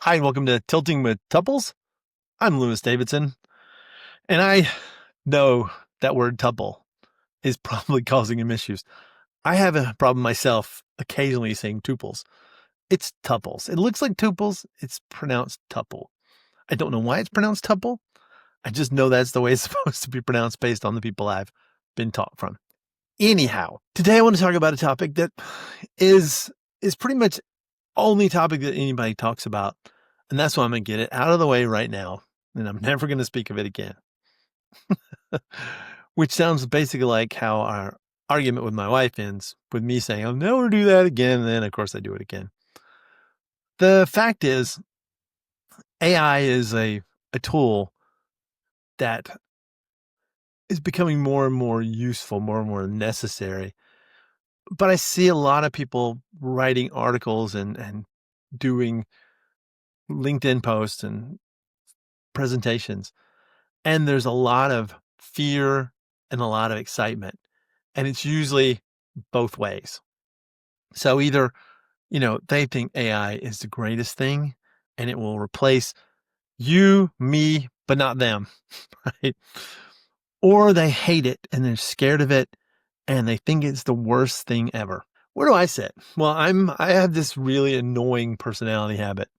Hi, and welcome to Tilting with Tuples. I'm Lewis Davidson, and I know that word tuple is probably causing a misuse. I have a problem myself occasionally saying tuples. It's tuples. It looks like tuples. It's pronounced tuple. I don't know why it's pronounced tuple. I just know that's the way it's supposed to be pronounced based on the people I've been taught from. Anyhow, today I want to talk about a topic that is pretty much only topic that anybody talks about. And that's why I'm going to get it out of the way right now. And I'm never going to speak of it again. Which sounds basically like how our argument with my wife ends, with me saying, I'll never do that again. And then, of course, I do it again. The fact is, AI is a tool that is becoming more and more useful, more and more necessary. But I see a lot of people writing articles and doing LinkedIn posts and presentations. And there's a lot of fear and a lot of excitement. And it's usually both ways. So either, they think AI is the greatest thing and it will replace you, me, but not them, right? Or they hate it and they're scared of it and they think it's the worst thing ever. Where do I sit? Well, I have this really annoying personality habit,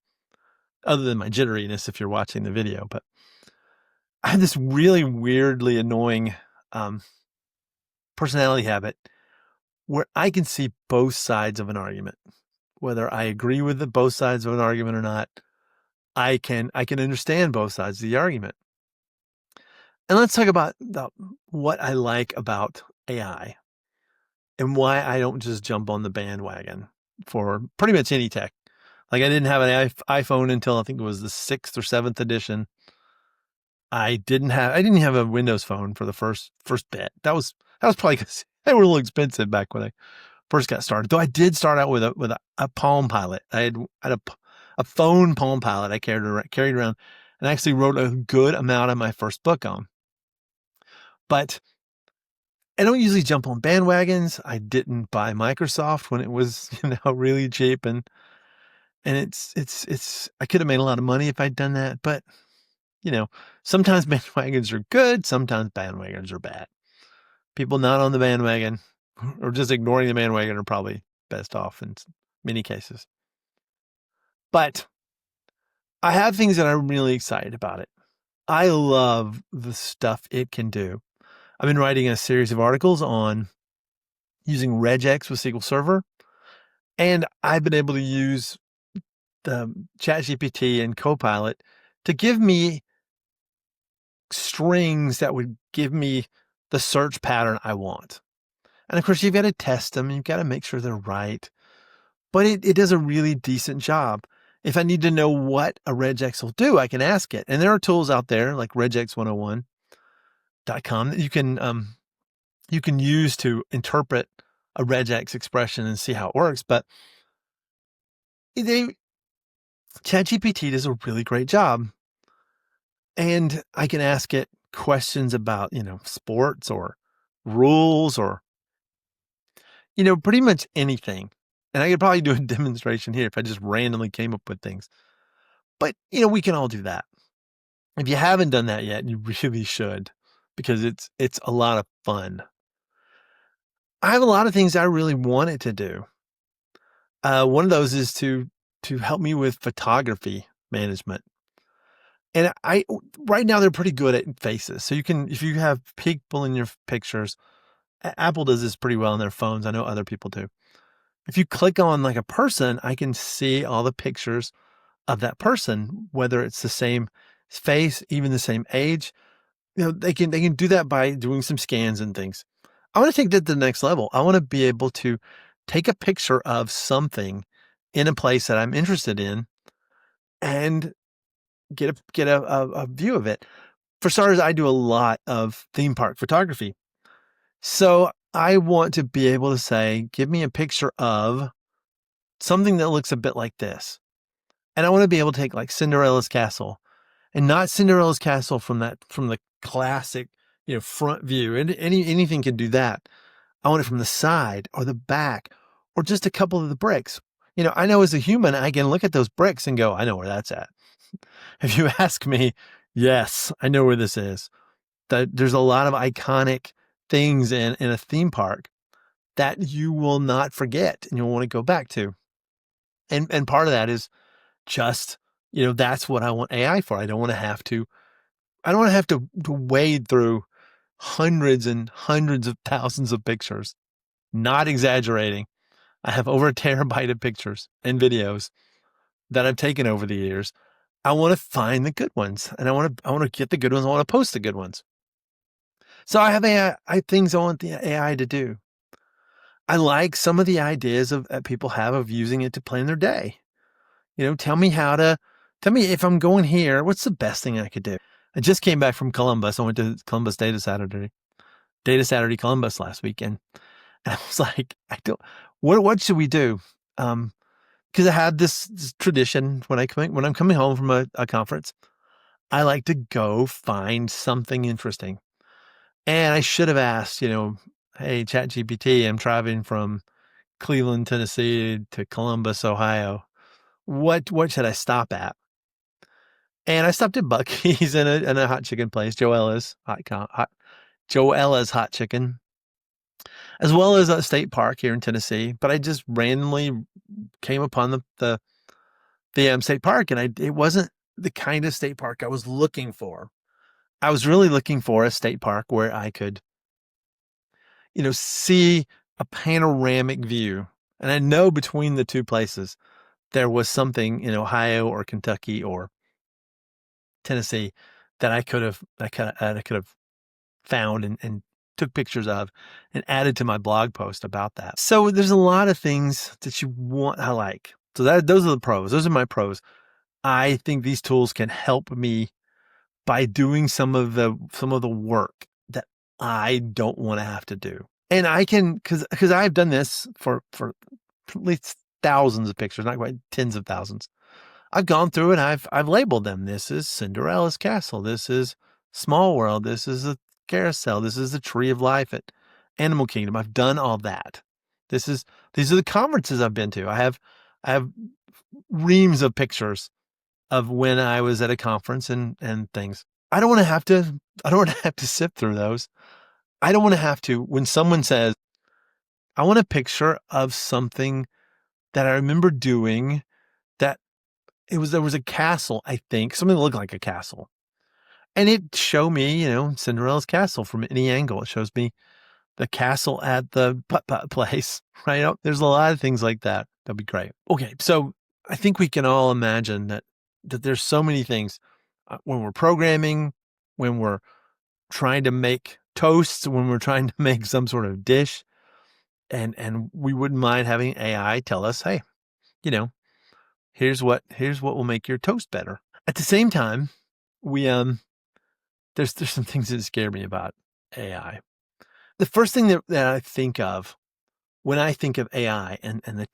other than my jitteriness if you're watching the video, but I have this really weirdly annoying personality habit where I can see both sides of an argument. Whether I agree with both sides of an argument or not, I can understand both sides of the argument. And let's talk about what I like about AI and why I don't just jump on the bandwagon for pretty much any tech. Like I didn't have an iPhone until I think it was the 6th or 7th edition. I didn't have a Windows phone for the first bit. That was probably because they were a little expensive back when I first got started. Though I did start out with a Palm Pilot. I had a phone Palm Pilot I carried around, and actually wrote a good amount of my first book on. But I don't usually jump on bandwagons. I didn't buy Microsoft when it was really cheap, and it's I could have made a lot of money if I'd done that, but sometimes bandwagons are good, sometimes bandwagons are bad. People not on the bandwagon or just ignoring the bandwagon are probably best off in many cases. But I have things that I'm really excited about it. I love the stuff it can do. I've been writing a series of articles on using regex with SQL Server, and I've been able to use the ChatGPT and Copilot to give me strings that would give me the search pattern I want. And of course, you've got to test them. You've got to make sure they're right. But it does a really decent job. If I need to know what a regex will do, I can ask it. And there are tools out there like regex101.com that you can use to interpret a regex expression and see how it works. But ChatGPT does a really great job. And I can ask it questions about, sports or rules or, pretty much anything. And I could probably do a demonstration here if I just randomly came up with things. But, we can all do that. If you haven't done that yet, you really should, because it's a lot of fun. I have a lot of things I really want it to do. One of those is to help me with photography management. And right now they're pretty good at faces. So if you have people in your pictures, Apple does this pretty well on their phones. I know other people do. If you click on like a person, I can see all the pictures of that person, whether it's the same face, even the same age. They can do that by doing some scans and things. I want to take that to the next level. I want to be able to take a picture of something in a place that I'm interested in and get a view of it. For starters, I do a lot of theme park photography. So I want to be able to say, give me a picture of something that looks a bit like this. And I want to be able to take like Cinderella's castle, and not Cinderella's castle from the classic, front view. And anything can do that. I want it from the side or the back or just a couple of the bricks. I know as a human, I can look at those bricks and go, I know where that's at. If you ask me, yes, I know where this is. There's a lot of iconic things in a theme park that you will not forget and you'll want to go back to. And part of that is just, that's what I want AI for. I don't want to have to wade through hundreds and hundreds of thousands of pictures. Not exaggerating. I have over a terabyte of pictures and videos that I've taken over the years. I want to find the good ones, and I want to get the good ones. I want to post the good ones. So I have things I want the AI to do. I like some of the ideas that people have of using it to plan their day. Tell me if I'm going here, what's the best thing I could do? I just came back from Columbus. I went to Columbus Data Saturday Columbus last weekend. And I was like, what should we do? Because I had this tradition when I'm coming home from a conference, I like to go find something interesting. And I should have asked, hey, ChatGPT, I'm driving from Cleveland, Tennessee to Columbus, Ohio. What should I stop at? And I stopped at Buc-ee's in a hot chicken place, Joella's Hot Chicken, as well as a state park here in Tennessee. But I just randomly came upon the state park, and it wasn't the kind of state park I was looking for. I was really looking for a state park where I could, see a panoramic view. And I know between the two places, there was something in Ohio or Kentucky or Tennessee that I could have found and took pictures of and added to my blog post about that. So there's a lot of things that you want. I like. So those are the pros. Those are my pros. I think these tools can help me by doing some of the work that I don't want to have to do. And I can, because I've done this for at least thousands of pictures, not quite tens of thousands. I've gone through and I've labeled them. This is Cinderella's castle. This is Small World. This is a carousel. This is the Tree of Life at Animal Kingdom. I've done all that. These are the conferences I've been to. I have reams of pictures of when I was at a conference and things. I don't want to have to sift through those. I don't want to have to, when someone says, I want a picture of something that I remember doing that there was a castle, I think, something that looked like a castle. And it showed me, Cinderella's castle from any angle. It shows me the castle at the putt-putt place, right? There's a lot of things like that. That'd be great. Okay, so I think we can all imagine that there's so many things when we're programming, when we're trying to make toasts, when we're trying to make some sort of dish, and we wouldn't mind having AI tell us, hey, here's what will make your toast better. At the same time, we there's some things that scare me about AI. The first thing that I think of when I think of AI and the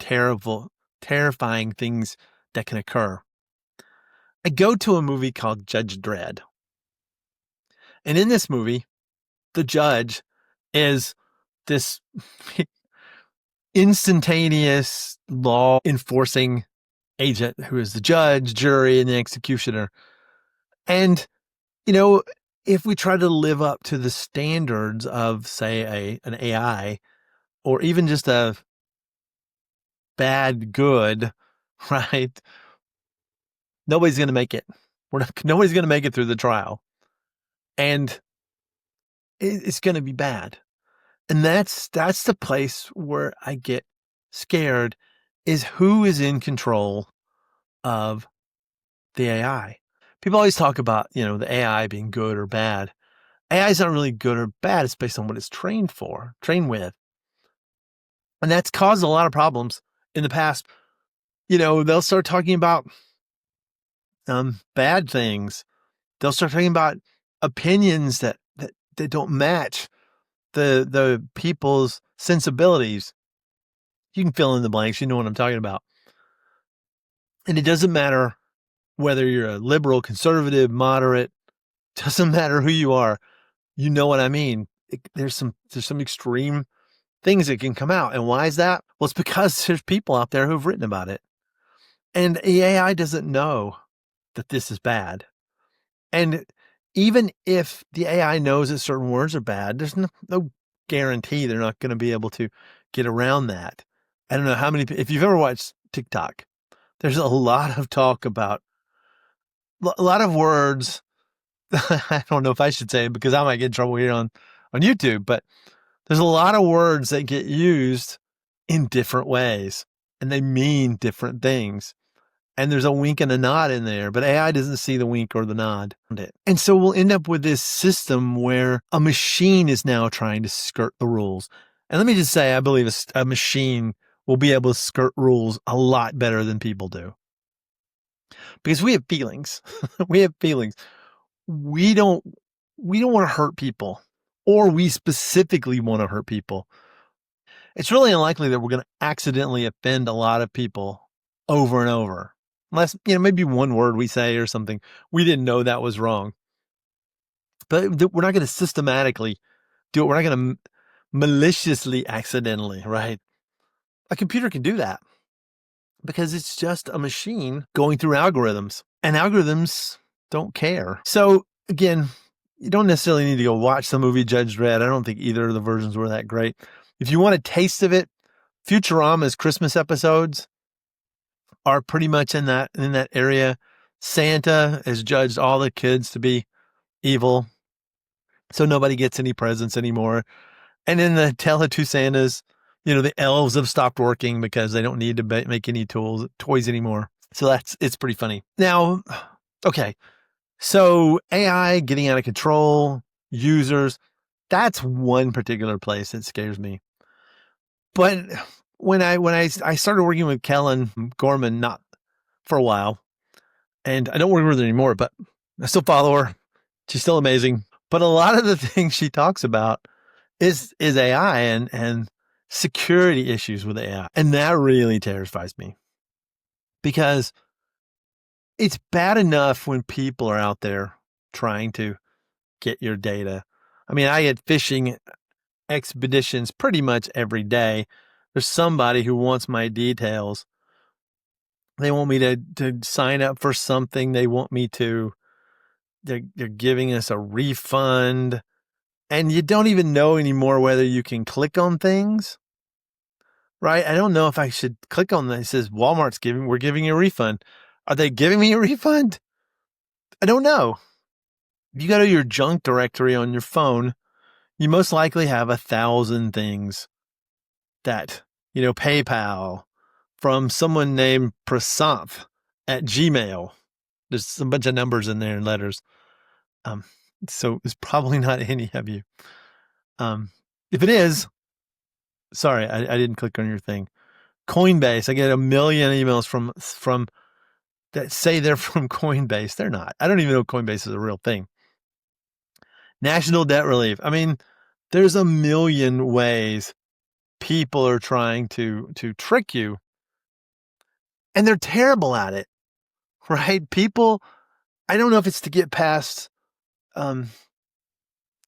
terrifying things that can occur, I go to a movie called Judge Dredd. And in this movie, the judge is this instantaneous law enforcing agent who is the judge, jury, and the executioner. And, if we try to live up to the standards of, say, an AI or even just a bad good, right? Nobody's going to make it. Nobody's going to make it through the trial. And it's going to be bad. And that's the place where I get scared, is who is in control of the AI. People always talk about, the AI being good or bad. AI is not really good or bad. It's based on what it's trained with. And that's caused a lot of problems in the past. They'll start talking about bad things. They'll start talking about opinions that don't match the people's sensibilities. You can fill in the blanks. You know what I'm talking about. And it doesn't matter whether you're a liberal, conservative, moderate, doesn't matter who you are. You know what I mean? There's some extreme things that can come out. And why is that? Well, it's because there's people out there who've written about it. And the AI doesn't know that this is bad. And even if the AI knows that certain words are bad, there's no guarantee they're not going to be able to get around that. I don't know how many, if you've ever watched TikTok, there's a lot of talk about a lot of words. I don't know if I should say it because I might get in trouble here on YouTube, but there's a lot of words that get used in different ways and they mean different things. And there's a wink and a nod in there, but AI doesn't see the wink or the nod. And so we'll end up with this system where a machine is now trying to skirt the rules. And let me just say, I believe a machine will be able to skirt rules a lot better than people do. Because we have feelings. We have feelings. We don't want to hurt people, or we specifically want to hurt people. It's really unlikely that we're going to accidentally offend a lot of people over and over. Unless, maybe one word we say or something, we didn't know that was wrong. But we're not going to systematically do it. We're not going to maliciously, accidentally, right? A computer can do that because it's just a machine going through algorithms, and algorithms don't care. So again, you don't necessarily need to go watch the movie Judge Dredd. I don't think either of the versions were that great. If you want a taste of it, Futurama's Christmas episodes are pretty much in that area. Santa has judged all the kids to be evil, so nobody gets any presents anymore. And in the Tale of Two Santas, the elves have stopped working because they don't need to make any toys anymore. So it's pretty funny. Now, okay, so AI getting out of control, users, that's one particular place that scares me. But when I started working with Kellen Gorman, not for a while, and I don't work with her anymore, but I still follow her. She's still amazing. But a lot of the things she talks about is AI and security issues with AI. And that really terrifies me because it's bad enough when people are out there trying to get your data. I mean, I get phishing expeditions pretty much every day. There's somebody who wants my details. They want me to sign up for something. They want me to, they're giving us a refund. And you don't even know anymore whether you can click on things, right? I don't know if I should click on that. It says we're giving you a refund. Are they giving me a refund? I don't know. If you go to your junk directory on your phone, you most likely have 1,000 things that, PayPal from someone named Prasanth at Gmail. There's a bunch of numbers in there and letters. So it's probably not any of you. If it is, sorry, I didn't click on your thing. Coinbase, I get 1 million emails from that say they're from Coinbase. They're not. I don't even know Coinbase is a real thing. National debt relief. I mean, there's 1 million ways people are trying to trick you, and they're terrible at it, right? People, I don't know if it's to get past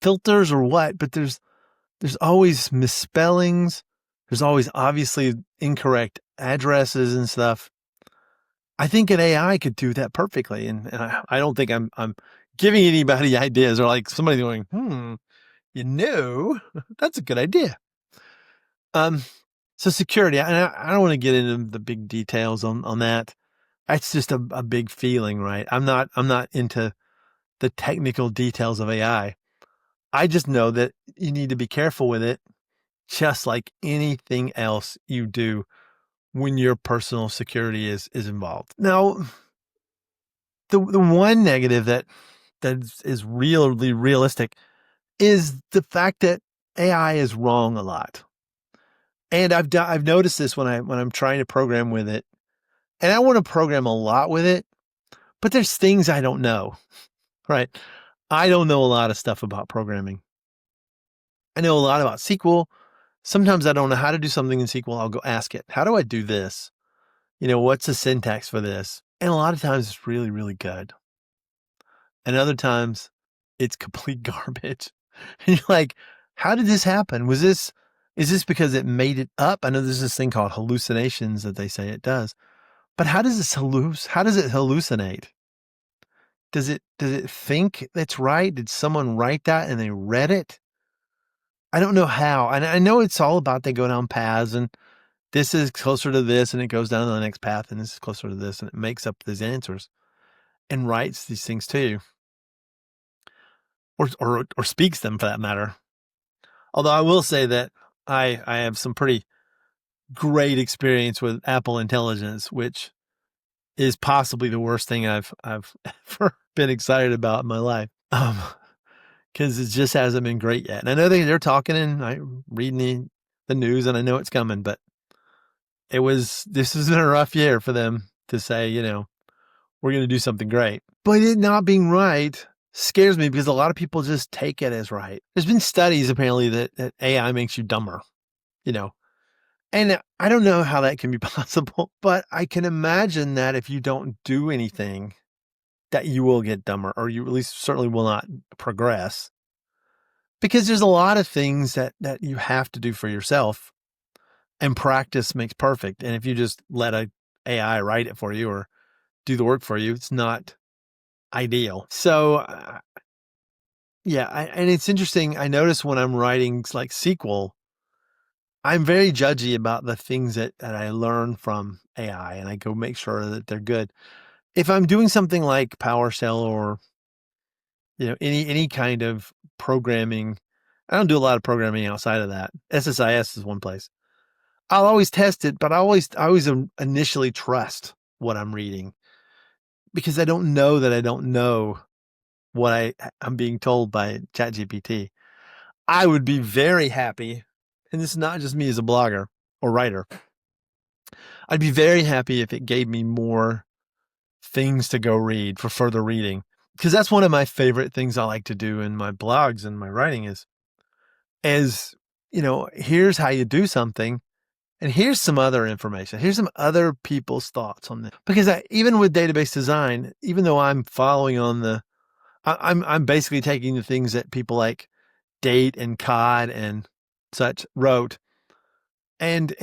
filters or what, but there's always misspellings. There's always obviously incorrect addresses and stuff. I think an AI could do that perfectly. And I don't think I'm giving anybody ideas or like somebody going, that's a good idea. So security, and I don't want to get into the big details on that. That's just a big feeling, right? I'm not into the technical details of AI. I just know that you need to be careful with it, just like anything else you do when your personal security is involved. Now, the one negative that is really realistic is the fact that AI is wrong a lot. And I've noticed this when I'm trying to program with it, and I want to program a lot with it, but there's things I don't know, right? I don't know a lot of stuff about programming. I know a lot about SQL. Sometimes I don't know how to do something in SQL. I'll go ask it, how do I do this? What's the syntax for this? And a lot of times it's really, really good. And other times it's complete garbage. And you're like, how did this happen? Was this Is this because it made it up? I know there's this thing called hallucinations that they say it does, but how does it hallucinate? Does it think it's right? Did someone write that and they read it? I don't know how. And I know it's all about they go down paths and this is closer to this and it goes down to the next path and this is closer to this and it makes up these answers and writes these things to you or speaks them for that matter. Although I will say that I have some pretty great experience with Apple Intelligence, which is possibly the worst thing I've ever been excited about in my life. Because it just hasn't been great yet. And I know they're talking and I'm reading the news and I know it's coming, but this has been a rough year for them to say, we're going to do something great. But it not being right scares me because a lot of people just take it as right. There's been studies apparently that AI makes you dumber, and I don't know how that can be possible, but I can imagine that if you don't do anything, that you will get dumber, or you at least certainly will not progress. Because there's a lot of things that you have to do for yourself, and practice makes perfect. And if you just let a AI write it for you or do the work for you, it's not ideal. So, yeah, and it's interesting. I notice when I'm writing like SQL, I'm very judgy about the things that I learn from AI, and I go make sure that they're good. If I'm doing something like PowerShell or any kind of programming, I don't do a lot of programming outside of that. SSIS is one place. I'll always test it, but I always initially trust what I'm reading because I don't know that I don't know what I'm being told by ChatGPT. I would be very happy, and this is not just me as a blogger or writer. I'd be very happy if it gave me more things to go read for further reading. Because that's one of my favorite things I like to do in my blogs and my writing is, here's how you do something. And here's some other information. Here's some other people's thoughts on this. Because even with database design, even though I'm following on I'm basically taking the things that people like Date and Cod and such wrote and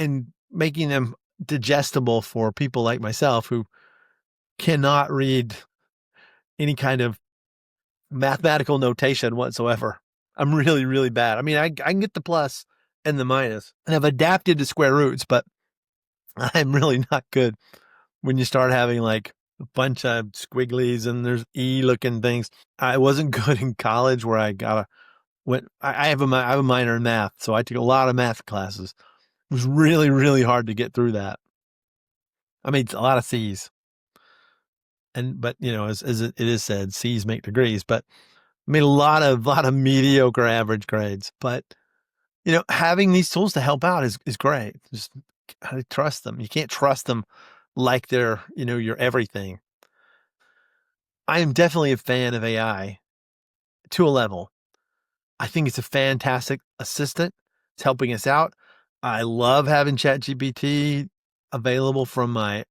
making them digestible for people like myself who cannot read any kind of mathematical notation whatsoever. I'm really, really bad. I mean, I can get the plus and the minus, and I've adapted to square roots, but I'm really not good when you start having like a bunch of squigglies and there's looking things. I wasn't good in college where I have a minor in math, so I took a lot of math classes. It was really, really hard to get through that. I mean, a lot of C's, but as it is said, C's make degrees. But I mean, a lot of mediocre average grades. But having these tools to help out is great. Just gotta trust them. You can't trust them like they're your everything. I am definitely a fan of AI to a level. I think it's a fantastic assistant. It's helping us out. I love having ChatGPT available from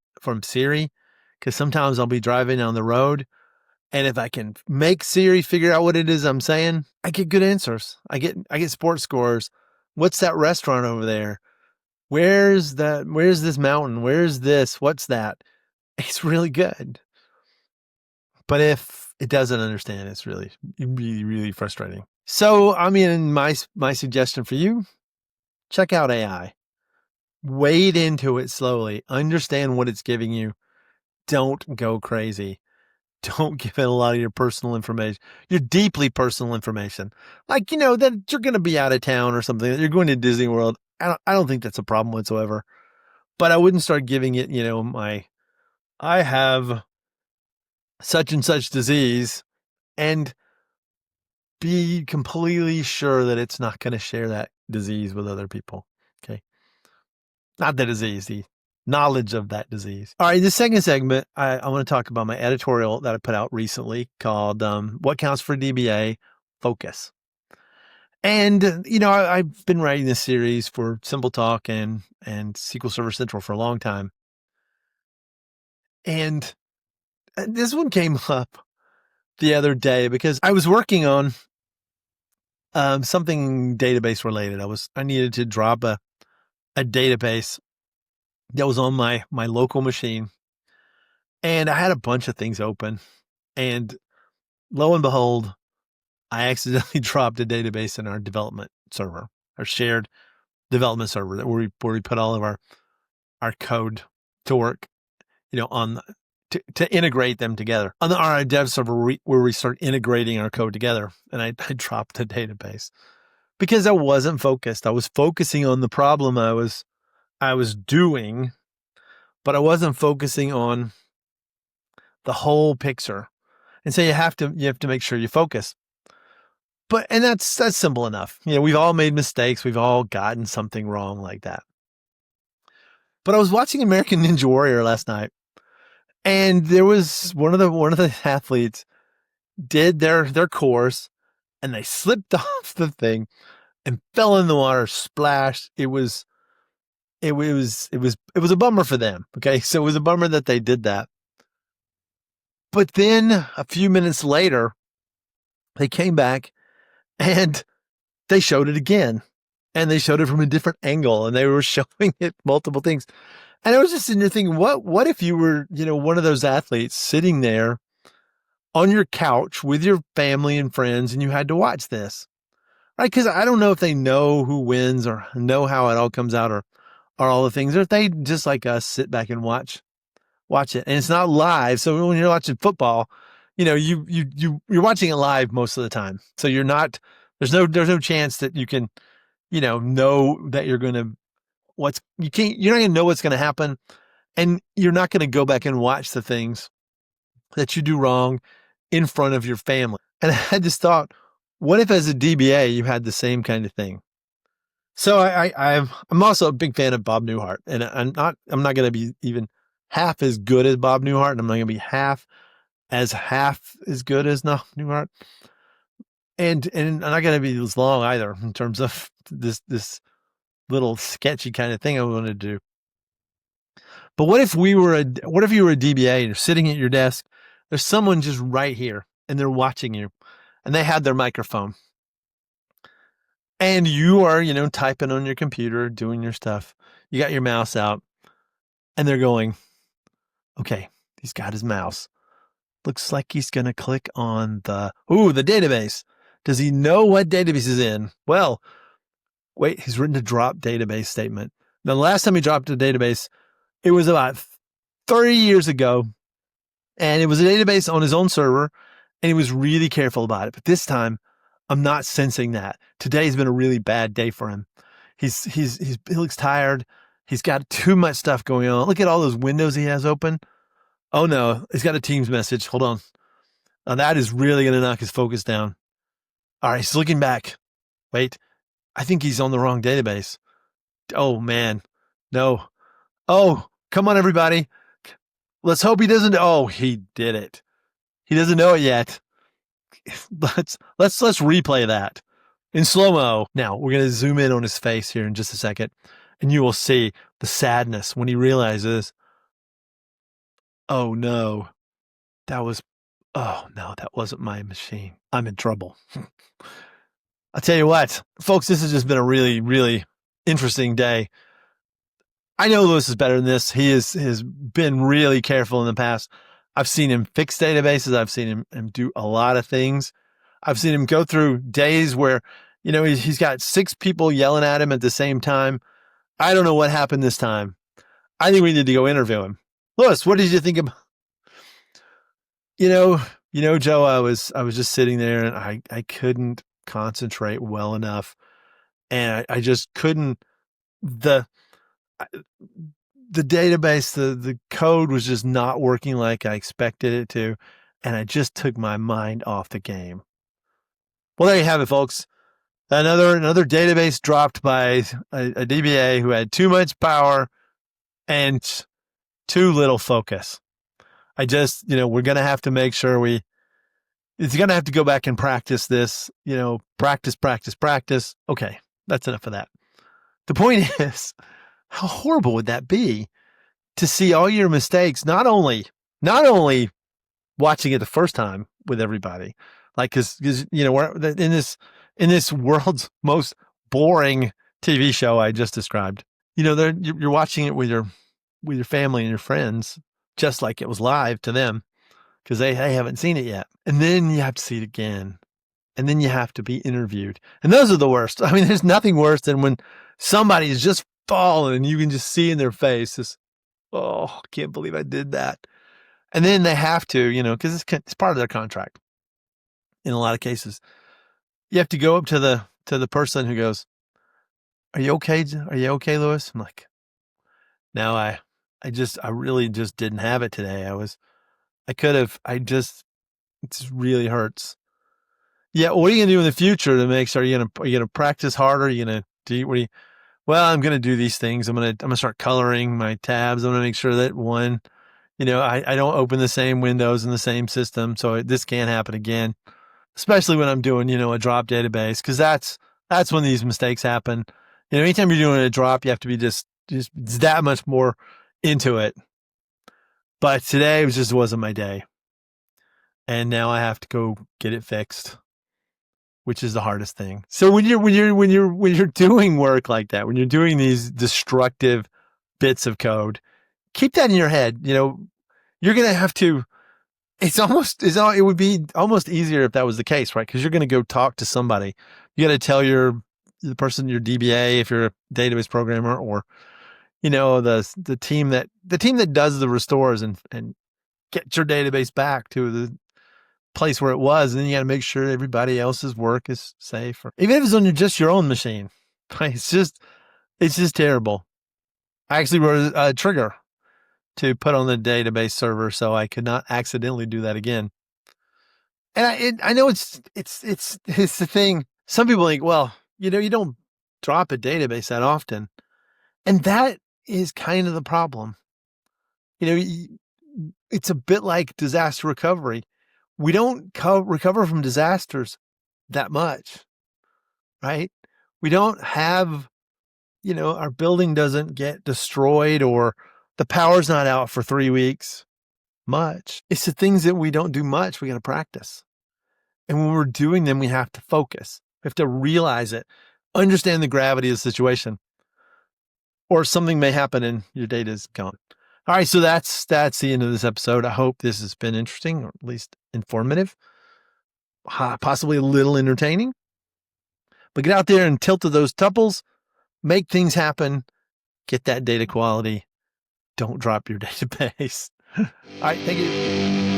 Siri because sometimes I'll be driving down the road, and if I can make Siri figure out what it is I'm saying, I get good answers. I get sports scores. What's that restaurant over there? Where's this mountain? Where's this? What's that? It's really good. But if it doesn't understand, it's really, really, really frustrating. So, I mean, my suggestion for you, check out AI. Wade into it slowly. Understand what it's giving you. Don't go crazy. Don't give it a lot of your personal information, your deeply personal information. Like, that you're going to be out of town or something, that you're going to Disney World. I don't think that's a problem whatsoever. But I wouldn't start giving it, I have such and such disease and be completely sure that it's not going to share that disease with other people. Okay. Not the disease, the knowledge of that disease. All right. The second segment, I want to talk about my editorial that I put out recently called What Counts for DBA Focus. And, I've been writing this series for Simple Talk and SQL Server Central for a long time. And this one came up the other day because I was working on something database related. I needed to drop a database that was on my local machine, and I had a bunch of things open, and lo and behold, I accidentally dropped a database in our development server, our shared development server that where we put all of our code to work, on to integrate them together on our dev server where we start integrating our code together. And I dropped the database because I wasn't focused. I was focusing on the problem I was doing, but I wasn't focusing on the whole picture. And so you have to make sure you focus. And that's simple enough. We've all made mistakes. We've all gotten something wrong like that. But I was watching American Ninja Warrior last night, and there was one of the athletes did their course, and they slipped off the thing and fell in the water, splashed. It was a bummer for them. Okay, so it was a bummer that they did that. But then a few minutes later, they came back and they showed it again, and they showed it from a different angle, and they were showing it multiple things. And I was just sitting there thinking, what if you were, one of those athletes sitting there on your couch with your family and friends, and you had to watch this, right? Because I don't know if they know who wins or know how it all comes out or all the things, or if they just like us sit back and watch it. And it's not live. So when you're watching football, you're watching it live most of the time. So you're not, there's no chance that you can, know that you're not going to know what's going to happen. And you're not going to go back and watch the things that you do wrong in front of your family. And I just thought, what if as a DBA, you had the same kind of thing? So I'm also a big fan of Bob Newhart, and I'm not going to be even half as good as Bob Newhart, and I'm not going to be half as good as Newhart. And I'm not going to be as long either in terms of this little sketchy kind of thing I want to do. But what if you were a DBA and you're sitting at your desk, there's someone just right here and they're watching you, and they had their microphone, and you are, typing on your computer, doing your stuff. You got your mouse out, and they're going, okay, he's got his mouse. Looks like he's going to click on the database. Does he know what database is in? Well, wait, he's written a drop database statement. Now, the last time he dropped a database, it was about 30 years ago, and it was a database on his own server, and he was really careful about it. But this time, I'm not sensing that. Today's been a really bad day for him. He looks tired. He's got too much stuff going on. Look at all those windows he has open. Oh no, he's got a Teams message. Hold on. Now that is really going to knock his focus down. All right, he's looking back. Wait, I think he's on the wrong database. Oh man, no. Oh, come on everybody. Let's hope he doesn't. Oh, he did it. He doesn't know it yet. Let's replay that in slow-mo. Now we're going to zoom in on his face here in just a second, and you will see the sadness when he realizes, oh no, that wasn't my machine. I'm in trouble. I'll tell you what, folks, this has just been a really, really interesting day. I know Lewis is better than this. He has been really careful in the past. I've seen him fix databases. I've seen him do a lot of things. I've seen him go through days where, he's got 6 people yelling at him at the same time. I don't know what happened this time. I think we need to go interview him. Lewis, what did you think of? Joe, I was just sitting there, and I couldn't concentrate well enough, and I just couldn't. The database, the code was just not working like I expected it to, and I just took my mind off the game. Well, there you have it, folks. Another database dropped by a DBA who had too much power and too little focus. I just, we're going to have to make sure it's going to have to go back and practice this, practice. Okay, that's enough of that. The point is, how horrible would that be to see all your mistakes, not only watching it the first time with everybody, like, cause we're in in this world's most boring TV show I just described. You're watching it with your family and your friends, just like it was live to them because they haven't seen it yet. And then you have to see it again. And then you have to be interviewed. And those are the worst. I mean, there's nothing worse than when somebody is just falling and you can just see in their face this, oh, I can't believe I did that. And then they have to, because it's part of their contract in a lot of cases. You have to go up to the person who goes, "Are you okay? Are you okay, Lewis?" I'm like, "No, I really just didn't have it today. It just really hurts." Yeah, what are you gonna do in the future to make sure? Are you gonna practice harder? Are you gonna do what do you? Well, I'm gonna do these things. I'm gonna start coloring my tabs. I'm gonna make sure that I don't open the same windows in the same system, so this can't happen again. Especially when I'm doing a drop database, because that's when these mistakes happen. Anytime you're doing a drop, you have to be just that much more into it. But today wasn't my day, and now I have to go get it fixed, which is the hardest thing. So when you're doing work like that, when you're doing these destructive bits of code, keep that in your head. You're gonna have to. It would be almost easier if that was the case, right? Because you're going to go talk to somebody. You got to tell the person, your DBA, if you're a database programmer, or the team that does the restores and get your database back to the place where it was, and then you got to make sure everybody else's work is safe, or even if it's on just your own machine. Right? It's just terrible. I actually wrote a trigger to put on the database server so I could not accidentally do that again. And I know it's the thing. Some people think, well, you don't drop a database that often. And that is kind of the problem. It's a bit like disaster recovery. We don't recover from disasters that much, right? We don't have, our building doesn't get destroyed or the power's not out for 3 weeks much. It's the things that we don't do much. We got to practice. And when we're doing them, we have to focus. We have to realize it, understand the gravity of the situation, or something may happen and your data is gone. All right, so that's the end of this episode. I hope this has been interesting, or at least informative, possibly a little entertaining. But get out there and tilt to those tuples, make things happen, get that data quality. Don't drop your database. All right, thank you.